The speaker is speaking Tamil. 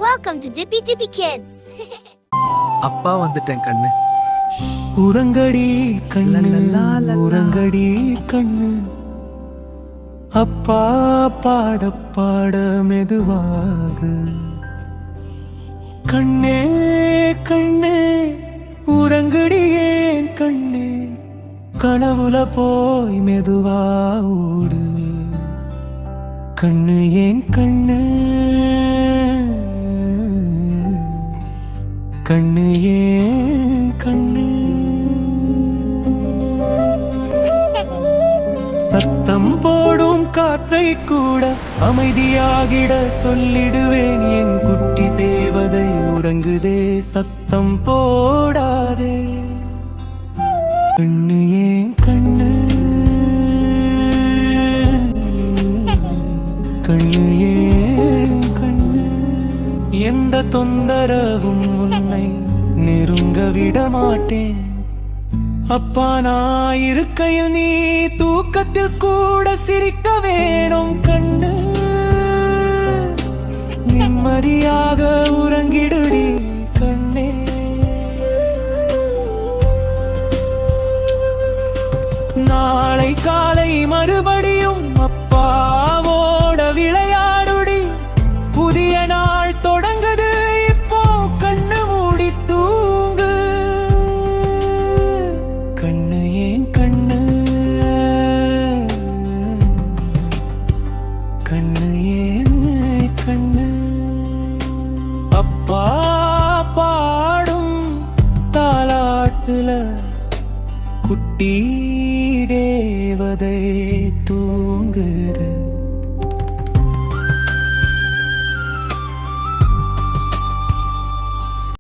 Welcome to Dippy Dippy Kids. அப்பா வந்துட்டேன் கண்ணு. உறங்கடி கண்ணு உறங்கடி கண்ணு, அப்பா பாட பாட மெதுவாக. கண்ணே கண்ணே உறங்கடி ஏன் கண்ணே, கனவுல போய் மெதுவா ஓடு. கண்ணு ஏன் கண்ணு கண்ணு ஏன் கண்ணு. சத்தம் போடும் காற்றை கூட அமைதியாகிட சொல்லிடுவேன். என் குட்டி தேவதை உறங்குதே, சத்தம் போடாதே. கண்ணு ஏன் கண்ணு கண்ணு ஏன் கண்ணு. எந்த தொந்தரவும் உன்னை நெருங்க விட மாட்டேன். அப்பா நான் இருக்கையில் நீ தூக்கத்தில் கூட சிரிக்க வேணும். கண்ணு நிம்மதியாக